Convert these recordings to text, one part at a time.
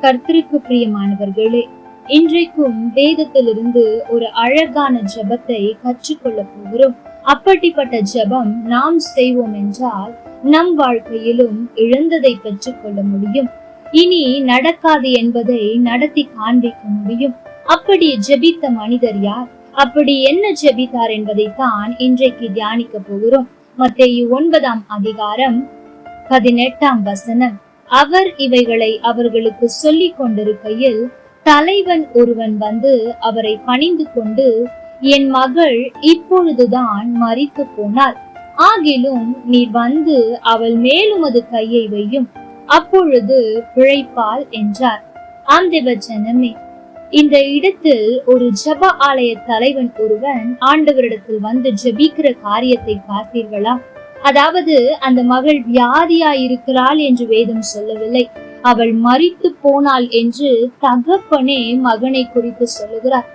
கர்த்தருக்கு பிரியமானவர்களே, இன்றைக்கும் வேதத்திலிருந்து ஒரு அழகான ஜெபத்தை கற்றுக்கொள்ள போகிறோம். அப்படிப்பட்ட ஜெபம் நாம் செய்வோம் என்றால் நம் வாழ்க்கையிலும் இழந்ததை பெற்றுக் கொள்ள முடியும். இனி நடக்காது என்பதை நடத்தி காண்பிக்க முடியும். அப்படி ஜெபித்த மனிதர் யார்? அப்படி என்ன ஜெபித்தார் என்பதைத்தான் இன்றைக்கு தியானிக்க போகிறோம். மத்தேயு 9:18 அவர் இவைகளை அவர்களுக்கு சொல்லிக் கொண்டிருக்கையில் தலைவன் ஒருவன் வந்து அவரை பணிந்து கொண்டு, என் மகள் இப்பொழுதுதான் மரித்து போனாள், ஆகிலும் நீர் வந்து அவள் மேல் உமது கையை வையும், அப்பொழுது பிழைப்பாள் என்றார். ஆம் தேவ ஜனமே, இந்த இடத்தில் ஒரு ஜெப ஆலய தலைவன் ஒருவன் ஆண்டவரிடத்தில் வந்து ஜெபிக்கிற காரியத்தை பார்த்தீர்களா? அதாவது அந்த மகள் வியாதியாயிருக்கிறாள் என்று வேதம் சொல்லவில்லை, அவள் மரித்து போனாள் என்று தகப்பனே மகனை குறித்து சொல்லுகிறார்.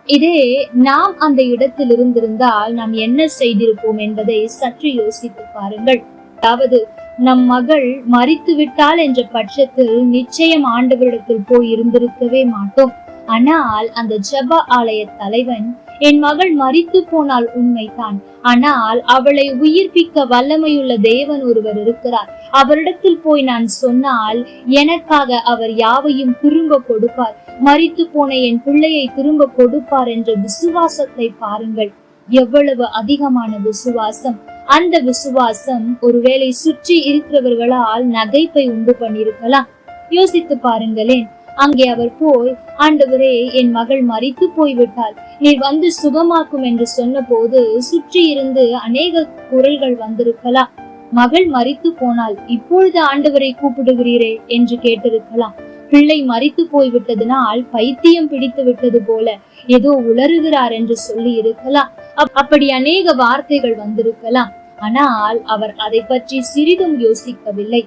இதே நாம் அந்த இடத்தில் இருந்திருந்தால் நாம் என்ன செய்திருப்போம் என்பதை சற்று யோசித்து பாருங்கள். அதாவது நம் மகள் மரித்து விட்டாள் என்ற பட்சத்தில் நிச்சயம் ஆண்டவரிடத்தில் போய் இருந்திருக்கவே மாட்டோம். ஆனால் அந்த ஜெப ஆலய தலைவன், என் மகள் மரித்து போனால் உண்மைதான், ஆனால் அவளை உயிர்ப்பிக்க வல்லமையுள்ள தேவன் ஒருவர் இருக்கிறார், அவரிடத்தில் போய் நான் சொன்னால் எனக்காக அவர் யாவையும் திரும்ப கொடுப்பார், மரித்து போன என் பிள்ளையை திரும்ப கொடுப்பார் என்ற விசுவாசத்தை பாருங்கள். எவ்வளவு அதிகமான விசுவாசம்! அந்த விசுவாசம் ஒருவேளை சுற்றி இருக்கிறவர்களால் நகைப்பை உண்டு பண்ணிருக்கலாம். யோசித்து பாருங்களேன். அங்கே அவர் போய், ஆண்டவரே, என் மகள் மரித்து போய்விட்டாள், நீர் வந்து சுகமாக்கும் என்று சொன்ன போது சுற்றி இருந்து அநேக குரல்கள் வந்திருக்கலாம். மகள் மரித்து போனால் இப்பொழுது ஆண்டவரை கூப்பிடுகிறீரே என்று கேட்டிருக்கலாம். பிள்ளை மரித்து போய்விட்டதனால் பைத்தியம் பிடித்து விட்டது போல ஏதோ உளறுகிறார் என்று சொல்லி இருக்கலாம். அப்படி அநேக வார்த்தைகள் வந்திருக்கலாம். ஆனால் அவர் அதை பற்றி சிறிதும் யோசிக்கவில்லை.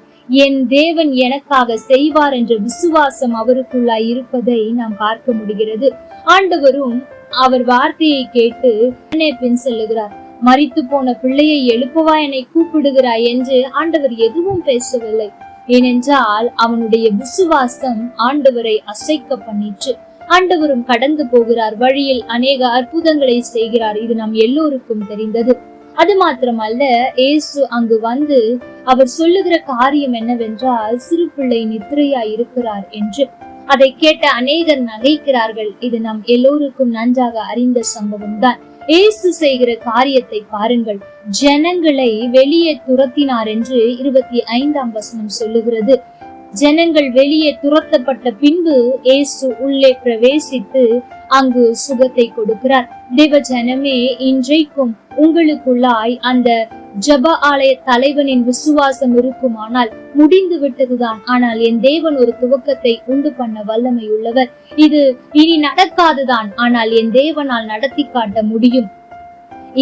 என் தேவன் எனக்காக செய்வார் என்ற விசுவாசம் அவருக்குள்ளாய் இருப்பதை நாம் பார்க்க முடிகிறது. ஆண்டவரும் அவர் வார்த்தையை கேட்டு பின் செல்லுகிறார். மரித்து போன பிள்ளையை எழுப்பவா என்னை கூப்பிடுகிறாய் என்று ஆண்டவர் எதுவும் பேசவில்லை. ஏனென்றால் அவனுடைய விசுவாசம் ஆண்டவரை அசைக்க பண்ணிற்று. ஆண்டவரும் கடந்து போகிறார், வழியில் அநேக அற்புதங்களை செய்கிறார். இது நம் எல்லோருக்கும் தெரிந்தது. அது மாத்திரமல்ல, இயேசு அங்கு வந்து அவர் சொல்லுகிற காரியம் என்னவென்றால், சிறு பிள்ளை நித்திரையாய் இருக்கிறார் என்று. அதை கேட்ட அநேகர் நகைக்கிறார்கள். இது நம் எல்லோருக்கும் நன்றாக அறிந்த சம்பவம் தான். இயேசு செய்கிற காரியத்தை பாருங்கள். ஜனங்களை வெளியே துரத்தினார் என்று 25 சொல்லுகிறது. ஜனங்கள் வெளியே துரத்தப்பட்ட பின்பு இயேசு உள்ளே பிரவேசித்து அங்கு சுகத்தை கொடுக்கிறார். தேவ ஜனமே, இன்றைக்கும் உங்களுக்குள்ளாய் அந்த ஜெப ஆலய தலைவனின் விசுவாசம் இருக்குமானால் முடிந்து விட்டதுதான். ஆனால் என் தேவன் ஒரு துவக்கத்தை உண்டு பண்ண வல்லமை உள்ளவர். இது இனி நடக்காதுதான், ஆனால் என் தேவனால் நடத்தி காட்ட முடியும்.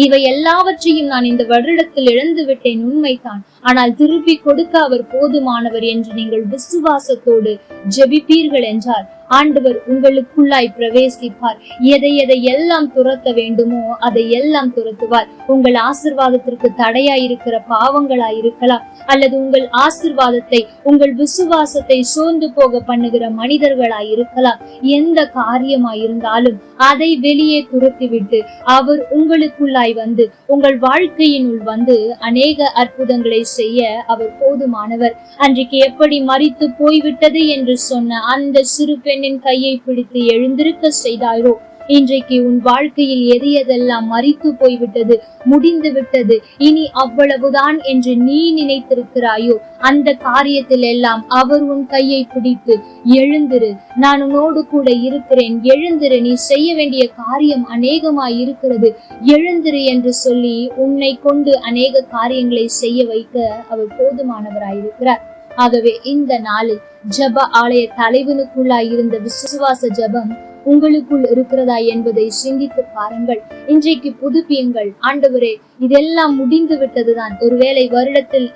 இவை எல்லாவற்றையும் நான் இந்த வருடத்தில் இழந்து விட்டேன், உண்மைதான், ஆனால் திருப்பி கொடுக்க அவர் போதுமானவர் என்று நீங்கள் விசுவாசத்தோடு ஜெபிப்பீர்கள் என்றால் ஆண்டவர் உங்களுக்குள்ளாய் பிரவேசிப்பார். எதை எல்லாம் துரத்த வேண்டுமோ அதை எல்லாம் துரத்துவார். உங்கள் ஆசிர்வாதத்திற்கு தடையாயிருக்கிற பாவங்களாயிருக்கலாம், அல்லது உங்கள் ஆசிர்வாதத்தை, உங்கள் விசுவாசத்தை சோர்ந்து போக பண்ணுகிற மனிதர்களாயிருக்கலாம். எந்த காரியமாயிருந்தாலும் அதை வெளியே துரத்திவிட்டு அவர் உங்களுக்குள்ளாய் வந்து உங்கள் வாழ்க்கையினுள் வந்து அநேக அற்புதங்களை செய்ய அவர் போதுமானவர். அன்றைக்கு எப்படி மரித்து போய்விட்டது என்று சொன்ன அந்த சிறு பெண்ணின் கையை பிடித்து எழுந்திருக்க செய்தாரோ, இன்றைக்கு உன் வாழ்க்கையில் எதையெல்லாம் மரித்து போய்விட்டது, முடிந்து விட்டது, இனி அவ்வளவுதான் என்று நீ நினைத்திருக்கிறாயோ, அந்த காரியத்தில் எல்லாம் அவர் உன் கையை பிடித்து எழுந்திரு, நான் உன்னோடு கூட இருக்கிறேன், எழுந்திரு, நீ செய்ய வேண்டிய காரியம் அநேகமாய் இருக்கிறது, எழுந்திரு என்று சொல்லி உன்னை கொண்டு அநேக காரியங்களை செய்ய வைக்க அவர் போதுமானவராயிருக்கிறார். ஆகவே இந்த நாளில் ஜெப ஆலய தலைவனுக்குள்ளாய் இருந்த விசுவாச ஜெபம் உங்களுக்குள் இருக்கிறதா என்பதை சிந்தித்து பாருங்கள். இன்றைக்கு புதுப்பியுங்கள். ஆண்டவரே, இதெல்லாம் முடிந்து விட்டதுதான். ஒருவேளை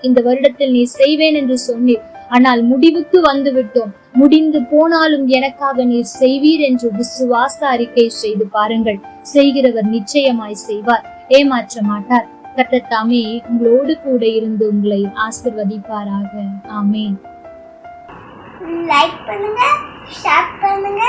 இந்த வருடத்தில் நீ செய்வேன் என்று சொன்னீர், ஆனால் முடிவுக்கு வந்து விட்டோம், முடிந்து போனாலும் எனக்காக நீர் செய்வீர் என்று விசுவாச அறிக்கை செய்து பாருங்கள். செய்கிறவர் நிச்சயமாய் செய்வார், ஏமாற்ற மாட்டார். கர்த்தர் தாமே உங்களோடு கூட இருந்து உங்களை ஆசீர்வதிப்பாராக. ஆமென். லைக் பண்ணுங்க, ஸ்டார்ட் பண்ணுங்க.